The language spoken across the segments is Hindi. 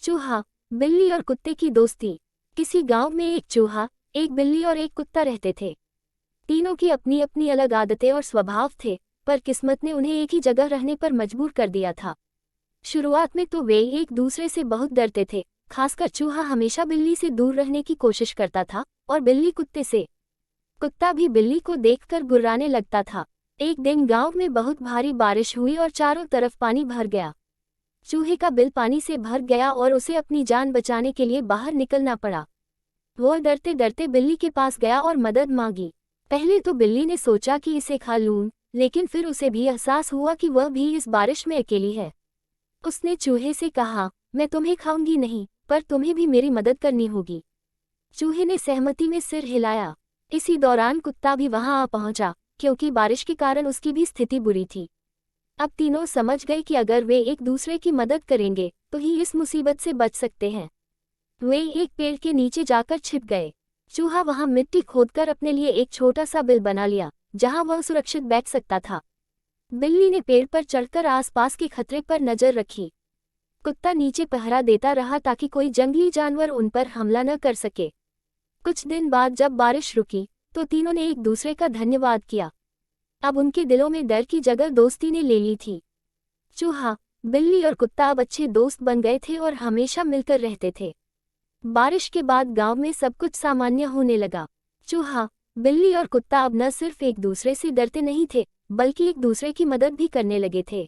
चूहा, बिल्ली और कुत्ते की दोस्ती। किसी गांव में एक चूहा, एक बिल्ली और एक कुत्ता रहते थे। तीनों की अपनी अपनी अलग आदतें और स्वभाव थे, पर किस्मत ने उन्हें एक ही जगह रहने पर मजबूर कर दिया था। शुरुआत में तो वे एक दूसरे से बहुत डरते थे, खासकर चूहा हमेशा बिल्ली से दूर रहने की कोशिश करता था और बिल्ली कुत्ते से। कुत्ता भी बिल्ली को देखकर गुर्राने लगता था। एक दिन गांव में बहुत भारी बारिश हुई और चारों तरफ पानी भर गया। चूहे का बिल पानी से भर गया और उसे अपनी जान बचाने के लिए बाहर निकलना पड़ा। वो डरते डरते बिल्ली के पास गया और मदद मांगी। पहले तो बिल्ली ने सोचा कि इसे खा लूं, लेकिन फिर उसे भी एहसास हुआ कि वह भी इस बारिश में अकेली है। उसने चूहे से कहा, मैं तुम्हें खाऊंगी नहीं, पर तुम्हें भी मेरी मदद करनी होगी। चूहे ने सहमति में सिर हिलाया। इसी दौरान कुत्ता भी वहां आ पहुंचा, क्योंकि बारिश के कारण उसकी भी स्थिति बुरी थी। अब तीनों समझ गए कि अगर वे एक दूसरे की मदद करेंगे तो ही इस मुसीबत से बच सकते हैं। वे एक पेड़ के नीचे जाकर छिप गए। चूहा वहां मिट्टी खोदकर अपने लिए एक छोटा सा बिल बना लिया, जहां वह सुरक्षित बैठ सकता था। बिल्ली ने पेड़ पर चढ़कर आसपास के खतरे पर नजर रखी। कुत्ता नीचे पहरा देता रहा ताकि कोई जंगली जानवर उन पर हमला न कर सके। कुछ दिन बाद जब बारिश रुकी तो तीनों ने एक दूसरे का धन्यवाद किया। अब उनके दिलों में डर की जगह दोस्ती ने ले ली थी। चूहा, बिल्ली और कुत्ता अब अच्छे दोस्त बन गए थे और हमेशा मिलकर रहते थे। बारिश के बाद गांव में सब कुछ सामान्य होने लगा। चूहा, बिल्ली और कुत्ता अब न सिर्फ एक दूसरे से डरते नहीं थे, बल्कि एक दूसरे की मदद भी करने लगे थे।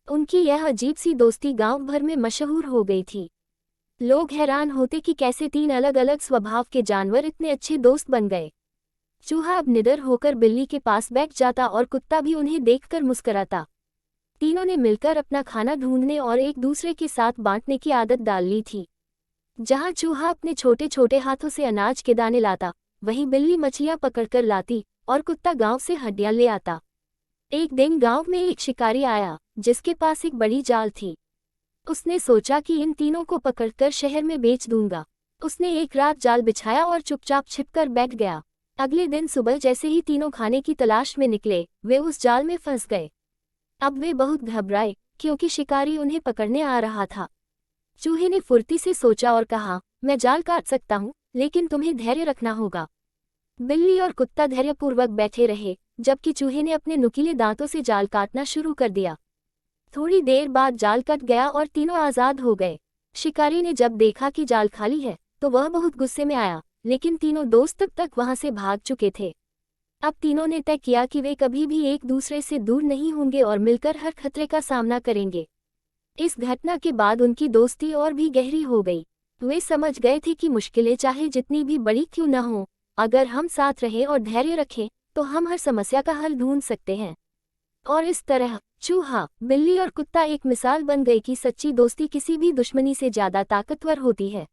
उनकी यह अजीब सी दोस्ती गांव भर में मशहूर हो गई थी। लोग हैरान होते कि कैसे तीन अलग अलग स्वभाव के जानवर इतने अच्छे दोस्त बन गए। चूहा अब निडर होकर बिल्ली के पास बैठ जाता और कुत्ता भी उन्हें देखकर मुस्कुराता। तीनों ने मिलकर अपना खाना ढूंढने और एक दूसरे के साथ बांटने की आदत डाल ली थी। जहां चूहा अपने छोटे छोटे हाथों से अनाज के दाने लाता, वहीं बिल्ली मछलियां पकड़कर लाती और कुत्ता गांव से हड्डियां ले आता। एक दिन गांव में एक शिकारी आया, जिसके पास एक बड़ी जाल थी। उसने सोचा कि इन तीनों को पकड़कर शहर में बेच दूंगा। उसने एक रात जाल बिछाया और चुपचाप छिपकर बैठ गया। अगले दिन सुबह जैसे ही तीनों खाने की तलाश में निकले, वे उस जाल में फंस गए। अब वे बहुत घबराए, क्योंकि शिकारी उन्हें पकड़ने आ रहा था। चूहे ने फुर्ती से सोचा और कहा, मैं जाल काट सकता हूँ, लेकिन तुम्हें धैर्य रखना होगा। बिल्ली और कुत्ता धैर्यपूर्वक बैठे रहे, जबकि चूहे ने अपने नुकीले दांतों से जाल काटना शुरू कर दिया। थोड़ी देर बाद जाल कट गया और तीनों आज़ाद हो गए। शिकारी ने जब देखा कि जाल खाली है, तो वह बहुत गुस्से में आया, लेकिन तीनों दोस्त तब तक वहां से भाग चुके थे। अब तीनों ने तय किया कि वे कभी भी एक दूसरे से दूर नहीं होंगे और मिलकर हर खतरे का सामना करेंगे। इस घटना के बाद उनकी दोस्ती और भी गहरी हो गई। वे समझ गए थे कि मुश्किलें चाहे जितनी भी बड़ी क्यों न हो, अगर हम साथ रहें और धैर्य रखें, तो हम हर समस्या का हल ढूंढ सकते हैं। और इस तरह चूहा, बिल्ली और कुत्ता एक मिसाल बन गई कि सच्ची दोस्ती किसी भी दुश्मनी से ज्यादा ताकतवर होती है।